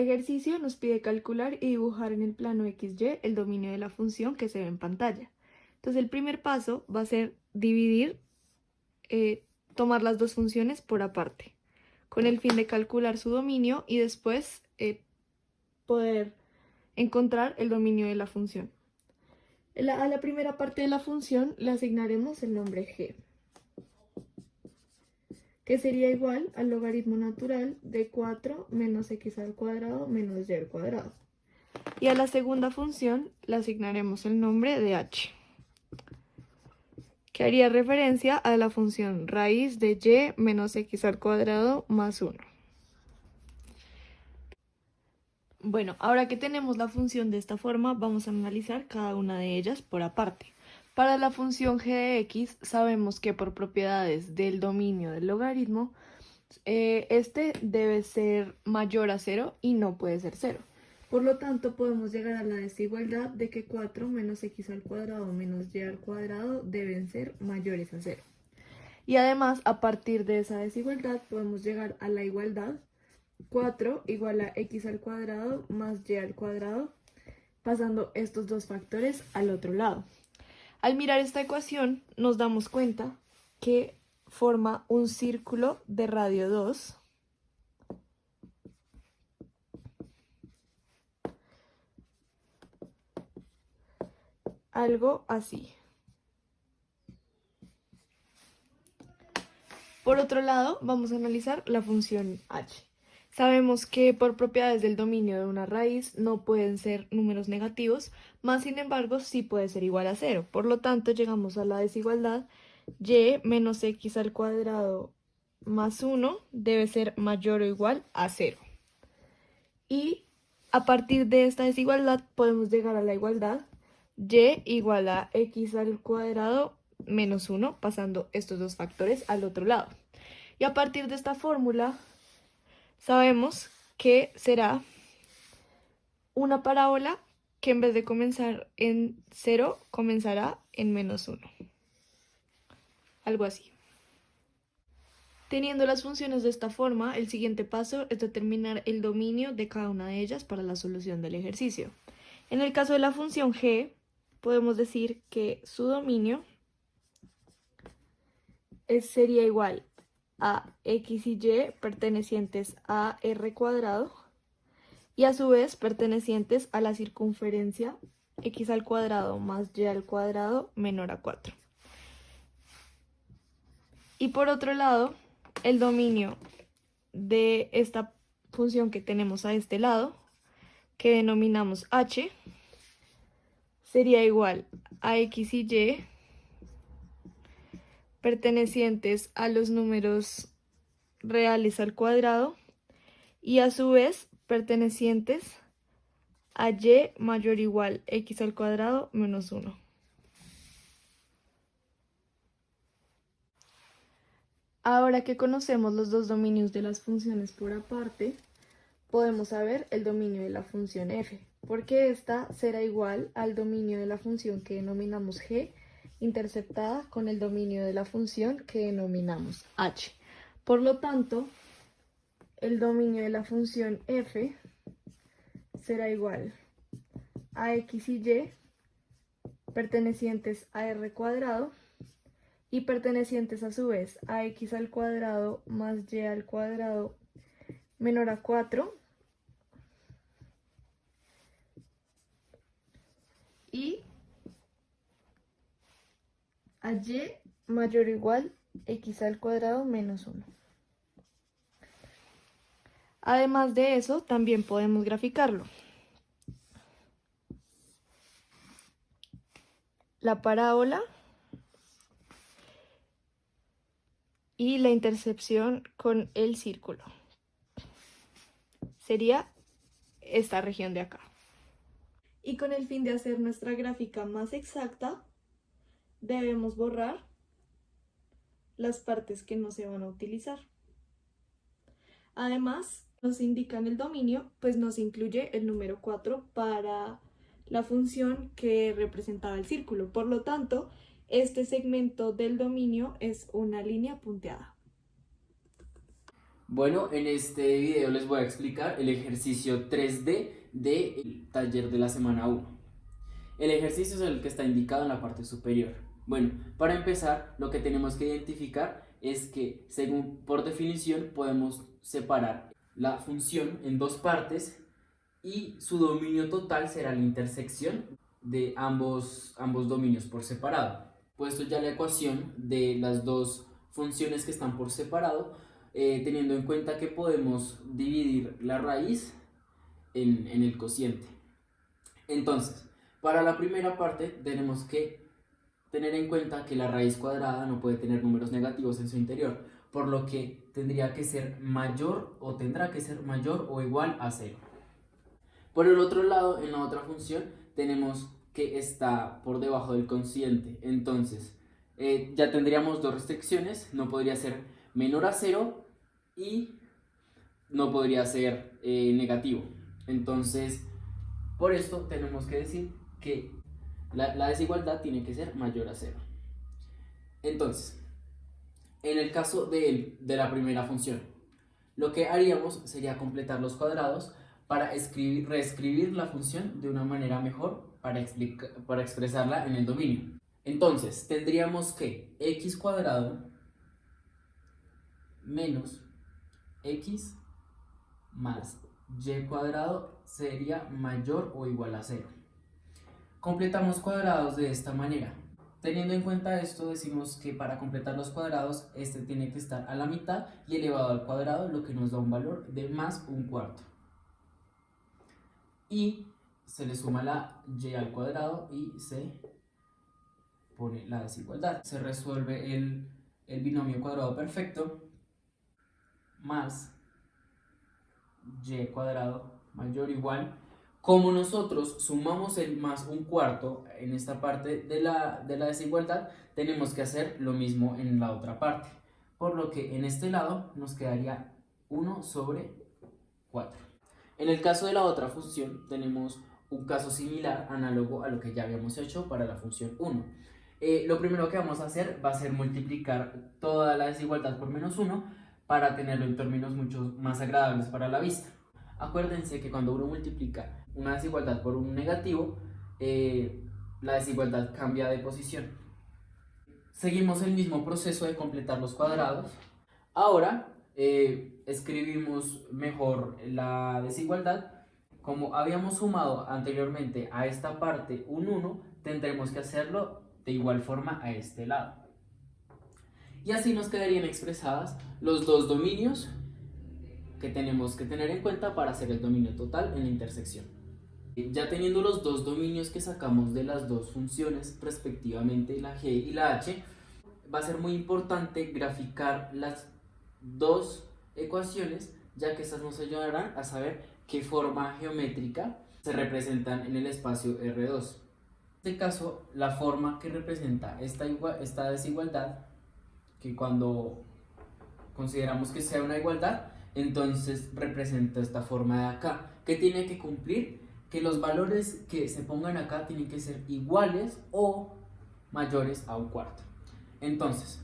ejercicio nos pide calcular y dibujar en el plano XY el dominio de la función que se ve en pantalla. Entonces el primer paso va a ser dividir, tomar las dos funciones por aparte, con el fin de calcular su dominio y después poder encontrar el dominio de la función. A la primera parte de la función le asignaremos el nombre g, que sería igual al logaritmo natural de 4 menos x al cuadrado menos y al cuadrado. Y a la segunda función le asignaremos el nombre de h, que haría referencia a la función raíz de y menos x al cuadrado más 1. Bueno, ahora que tenemos la función de esta forma, vamos a analizar cada una de ellas por aparte. Para la función g de x, sabemos que por propiedades del dominio del logaritmo, este debe ser mayor a 0 y no puede ser 0. Por lo tanto, podemos llegar a la desigualdad de que 4 menos x al cuadrado menos y al cuadrado deben ser mayores a 0. Y además, a partir de esa desigualdad, podemos llegar a la igualdad 4 igual a x al cuadrado más y al cuadrado, pasando estos dos factores al otro lado. Al mirar esta ecuación, nos damos cuenta que forma un círculo de radio 2, algo así. Por otro lado, vamos a analizar la función h. Sabemos que por propiedades del dominio de una raíz no pueden ser números negativos, más sin embargo sí puede ser igual a 0. Por lo tanto, llegamos a la desigualdad y menos x al cuadrado más 1 debe ser mayor o igual a 0. Y a partir de esta desigualdad podemos llegar a la igualdad y igual a x al cuadrado menos 1, pasando estos dos factores al otro lado. Y a partir de esta fórmula sabemos que será una parábola que en vez de comenzar en 0, comenzará en menos 1. Algo así. Teniendo las funciones de esta forma, el siguiente paso es determinar el dominio de cada una de ellas para la solución del ejercicio. En el caso de la función g, podemos decir que su dominio sería igual a x y y pertenecientes a r cuadrado y a su vez pertenecientes a la circunferencia x al cuadrado más y al cuadrado menor a 4. Y por otro lado, el dominio de esta función que tenemos a este lado, que denominamos h, sería igual a x y y pertenecientes a los números reales al cuadrado y a su vez pertenecientes a y mayor o igual x al cuadrado menos 1. Ahora que conocemos los dos dominios de las funciones por aparte, podemos saber el dominio de la función f, porque esta será igual al dominio de la función que denominamos g interceptada con el dominio de la función que denominamos h. Por lo tanto, el dominio de la función f será igual a x y y pertenecientes a r cuadrado y pertenecientes a su vez a x al cuadrado más y al cuadrado menor a 4 y a y mayor o igual x al cuadrado menos 1. Además de eso, también podemos graficarlo. La parábola y la intersección con el círculo. Sería esta región de acá. Y con el fin de hacer nuestra gráfica más exacta, debemos borrar las partes que no se van a utilizar. Además, nos indican el dominio, pues nos incluye el número 4 para la función que representaba el círculo. Por lo tanto, este segmento del dominio es una línea punteada. Bueno, en este video les voy a explicar el ejercicio 3D del taller de la semana 1. El ejercicio es el que está indicado en la parte superior. Bueno, para empezar, lo que tenemos que identificar es que, según por definición, podemos separar la función en dos partes y su dominio total será la intersección de ambos dominios por separado. Puesto ya la ecuación de las dos funciones que están por separado, teniendo en cuenta que podemos dividir la raíz en el cociente. Entonces, para la primera parte tenemos que tener en cuenta que la raíz cuadrada no puede tener números negativos en su interior, por lo que tendría que ser mayor o tendrá que ser mayor o igual a 0. Por el otro lado, en la otra función, tenemos que está por debajo del cociente. Entonces, ya tendríamos dos restricciones. No podría ser menor a 0 y no podría ser negativo. Entonces, por esto tenemos que decir que la desigualdad tiene que ser mayor a 0. Entonces, en el caso de la primera función, lo que haríamos sería completar los cuadrados para reescribir la función de una manera mejor para expresarla en el dominio. Entonces, tendríamos que x cuadrado menos x más y cuadrado sería mayor o igual a 0. Completamos cuadrados de esta manera. Teniendo en cuenta esto, decimos que para completar los cuadrados, este tiene que estar a la mitad y elevado al cuadrado, lo que nos da un valor de más un cuarto. Y se le suma la y al cuadrado y se pone la desigualdad. Se resuelve el binomio cuadrado perfecto más y cuadrado mayor o igual. Como nosotros sumamos el más un cuarto en esta parte de la desigualdad, tenemos que hacer lo mismo en la otra parte. Por lo que en este lado nos quedaría 1 sobre 4. En el caso de la otra función tenemos un caso similar, análogo a lo que ya habíamos hecho para la función 1. Lo primero que vamos a hacer va a ser multiplicar toda la desigualdad por menos 1 para tenerlo en términos mucho más agradables para la vista. Acuérdense que cuando uno multiplica una desigualdad por un negativo, la desigualdad cambia de posición. Seguimos el mismo proceso de completar los cuadrados. Ahora escribimos mejor la desigualdad. Como habíamos sumado anteriormente a esta parte un 1, tendremos que hacerlo de igual forma a este lado. Y así nos quedarían expresadas los dos dominios que tenemos que tener en cuenta para hacer el dominio total en la intersección. Ya teniendo los dos dominios que sacamos de las dos funciones, respectivamente la g y la h, va a ser muy importante graficar las dos ecuaciones, ya que estas nos ayudarán a saber qué forma geométrica se representan en el espacio R2. En este caso, la forma que representa esta desigualdad, que cuando consideramos que sea una igualdad, entonces representa esta forma de acá, que tiene que cumplir que los valores que se pongan acá tienen que ser iguales o mayores a un cuarto. Entonces,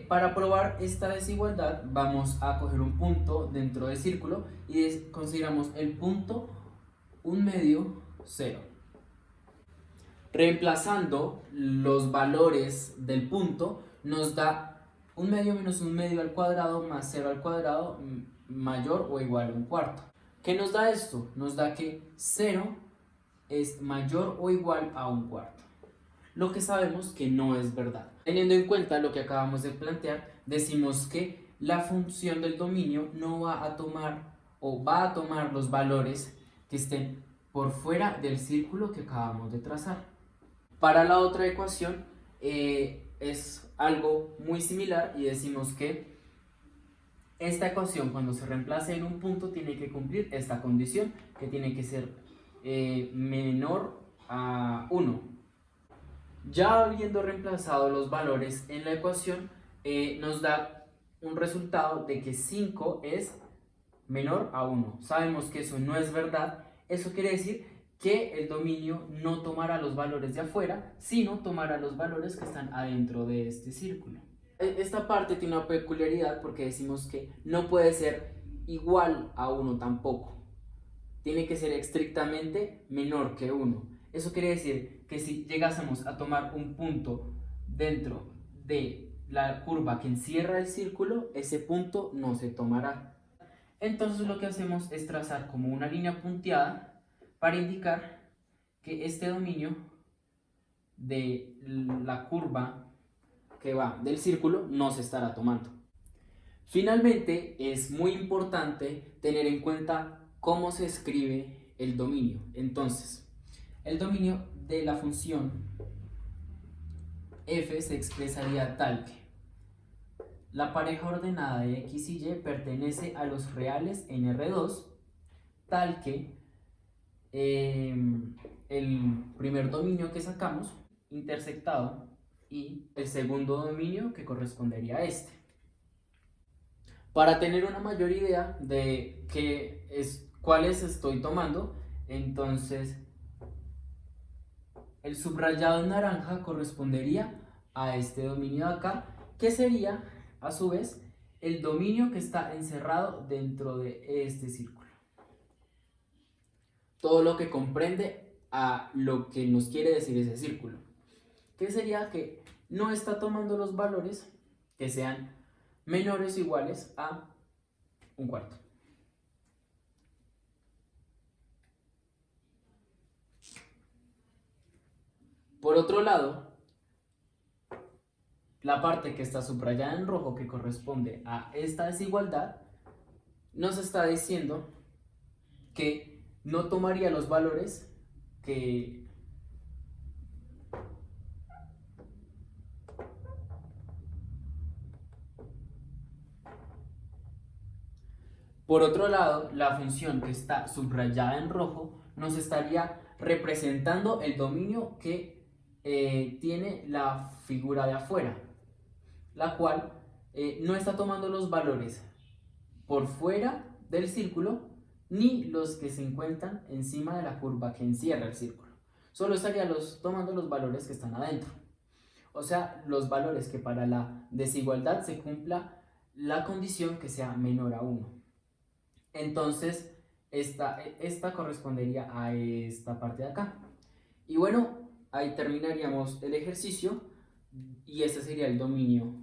para probar esta desigualdad vamos a coger un punto dentro del círculo y consideramos el punto 1 medio 0. Reemplazando los valores del punto nos da 1 medio menos 1 medio al cuadrado más 0 al cuadrado mayor o igual a un cuarto. ¿Qué nos da esto? Nos da que 0 es mayor o igual a un cuarto. Lo que sabemos que no es verdad. Teniendo en cuenta lo que acabamos de plantear, decimos que la función del dominio no va a tomar o va a tomar los valores que estén por fuera del círculo que acabamos de trazar. Para la otra ecuación es algo muy similar y decimos que esta ecuación, cuando se reemplace en un punto, tiene que cumplir esta condición, que tiene que ser menor a 1. Ya habiendo reemplazado los valores en la ecuación, nos da un resultado de que 5 es menor a 1. Sabemos que eso no es verdad. Eso quiere decir que el dominio no tomará los valores de afuera, sino tomará los valores que están adentro de este círculo. Esta parte tiene una peculiaridad porque decimos que no puede ser igual a 1 tampoco. Tiene que ser estrictamente menor que 1. Eso quiere decir que si llegásemos a tomar un punto dentro de la curva que encierra el círculo, ese punto no se tomará. Entonces lo que hacemos es trazar como una línea punteada para indicar que este dominio de la curva que va del círculo no se estará tomando. Finalmente, es muy importante tener en cuenta cómo se escribe el dominio. Entonces, el dominio de la función f se expresaría tal que la pareja ordenada de x y y pertenece a los reales en R2, tal que el primer dominio que sacamos intersectado y el segundo dominio que correspondería a este. Para tener una mayor idea de cuáles estoy tomando, entonces el subrayado en naranja correspondería a este dominio de acá, que sería a su vez el dominio que está encerrado dentro de este círculo. Todo lo que comprende a lo que nos quiere decir ese círculo, que sería que no está tomando los valores que sean menores o iguales a 1/4. Por otro lado, la parte que está subrayada en rojo, que corresponde a esta desigualdad, nos está diciendo que no tomaría los valores que Por otro lado, la función que está subrayada en rojo nos estaría representando el dominio que tiene la figura de afuera, la cual no está tomando los valores por fuera del círculo ni los que se encuentran encima de la curva que encierra el círculo. Solo estaría tomando los valores que están adentro. O sea, los valores que para la desigualdad se cumpla la condición que sea menor a 1. Entonces, esta correspondería a esta parte de acá. Y bueno, ahí terminaríamos el ejercicio y este sería el dominio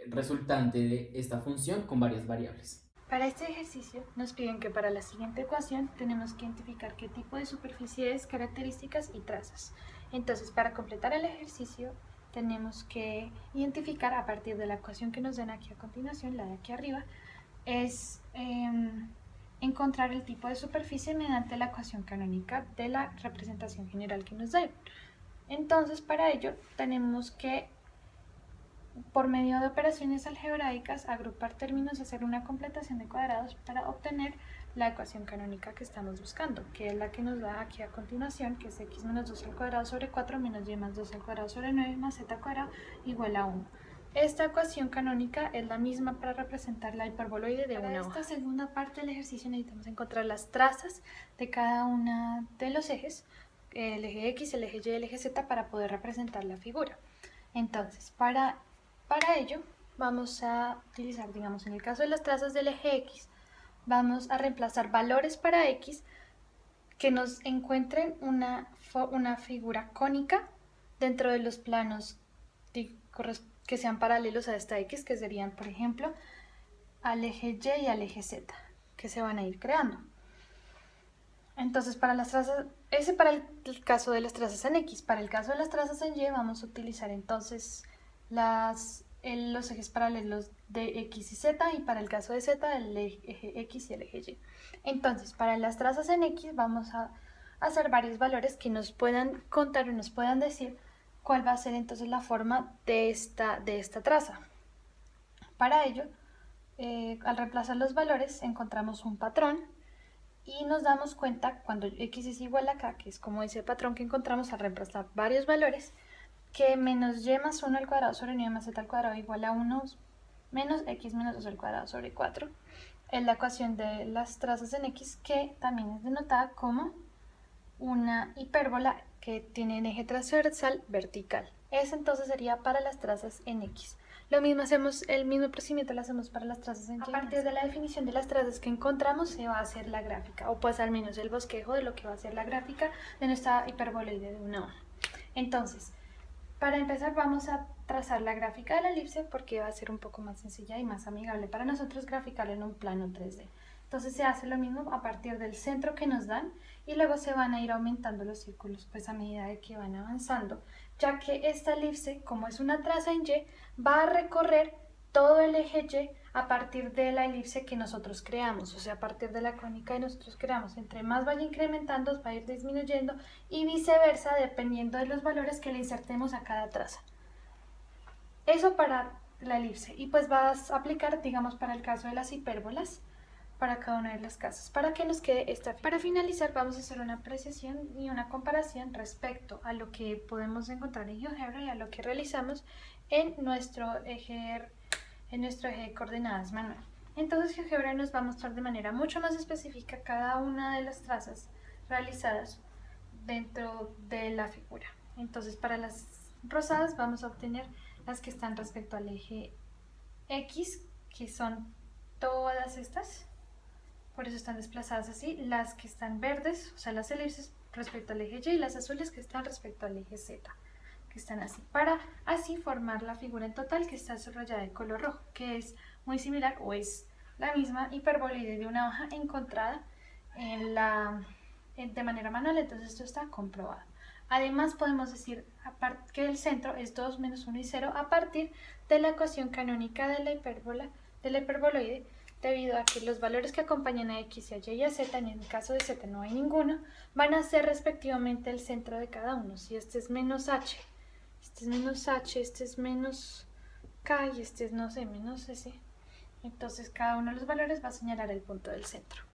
resultante de esta función con varias variables. Para este ejercicio nos piden que para la siguiente ecuación tenemos que identificar qué tipo de superficie es, características y trazas. Entonces, para completar el ejercicio tenemos que identificar a partir de la ecuación que nos den aquí a continuación, la de aquí arriba, es encontrar el tipo de superficie mediante la ecuación canónica de la representación general que nos den. Entonces, para ello tenemos que, por medio de operaciones algebraicas, agrupar términos y hacer una completación de cuadrados para obtener la ecuación canónica que estamos buscando, que es la que nos da aquí a continuación, que es x menos 2 al cuadrado sobre 4 menos y más 2 al cuadrado sobre 9 más z al cuadrado igual a 1. Esta ecuación canónica es la misma para representar la hiperboloide de una hoja. Para esta segunda parte del ejercicio necesitamos encontrar las trazas de cada uno de los ejes, el eje X, el eje Y, el eje Z, para poder representar la figura. Entonces, para ello vamos a utilizar, digamos, en el caso de las trazas del eje X, vamos a reemplazar valores para X que nos encuentren una figura cónica dentro de los planos que sean paralelos a esta X, que serían, por ejemplo, al eje Y y al eje Z, que se van a ir creando. Entonces, para las trazas, ese para el caso de las trazas en X. Para el caso de las trazas en Y vamos a utilizar entonces los ejes paralelos de X y Z, y para el caso de Z el eje X y el eje Y. Entonces, para las trazas en X vamos a hacer varios valores que nos puedan contar o nos puedan decir cuál va a ser entonces la forma de esta traza. Para ello, al reemplazar los valores encontramos un patrón y nos damos cuenta cuando x es igual a k, que es como ese patrón que encontramos al reemplazar varios valores, que menos y más 1 al cuadrado sobre 9 más z al cuadrado igual a 1 menos x menos 2 al cuadrado sobre 4 es la ecuación de las trazas en x, que también es denotada como una hipérbola que tiene un eje transversal vertical. Ese entonces sería para las trazas en X. Lo mismo hacemos, el mismo procedimiento lo hacemos para las trazas en Y. A partir de la definición de las trazas que encontramos se va a hacer la gráfica, o pues al menos el bosquejo de lo que va a ser la gráfica de nuestra hiperboloide de una hoja. Entonces, para empezar vamos a trazar la gráfica de la elipse porque va a ser un poco más sencilla y más amigable para nosotros graficarla en un plano 3D. Entonces se hace lo mismo a partir del centro que nos dan y luego se van a ir aumentando los círculos pues a medida de que van avanzando, ya que esta elipse, como es una traza en Y, va a recorrer todo el eje Y a partir de la elipse que nosotros creamos, o sea, a partir de la cónica que nosotros creamos. Entre más vaya incrementando, va a ir disminuyendo y viceversa, dependiendo de los valores que le insertemos a cada traza. Eso para la elipse. Y pues vas a aplicar, digamos, para el caso de las hipérbolas, para cada una de las casas, para que nos quede esta figura. Para finalizar vamos a hacer una apreciación y una comparación respecto a lo que podemos encontrar en GeoGebra y a lo que realizamos en nuestro eje de coordenadas manual. Entonces GeoGebra nos va a mostrar de manera mucho más específica cada una de las trazas realizadas dentro de la figura. Entonces para las rosadas vamos a obtener las que están respecto al eje X, que son todas estas, por eso están desplazadas así, las que están verdes, o sea las elipses respecto al eje Y, y las azules que están respecto al eje Z, que están así, para así formar la figura en total que está subrayada de color rojo, que es muy similar o es la misma hiperboloide de una hoja encontrada de manera manual, entonces esto está comprobado. Además podemos decir que el centro es 2 menos 1 y 0 a partir de la ecuación canónica de la hiperboloide, debido a que los valores que acompañan a X, a Y y a Z, en el caso de Z no hay ninguno, van a ser respectivamente el centro de cada uno. Si este es menos H, este es menos H, este es menos K y este es, no sé, menos S, entonces cada uno de los valores va a señalar el punto del centro.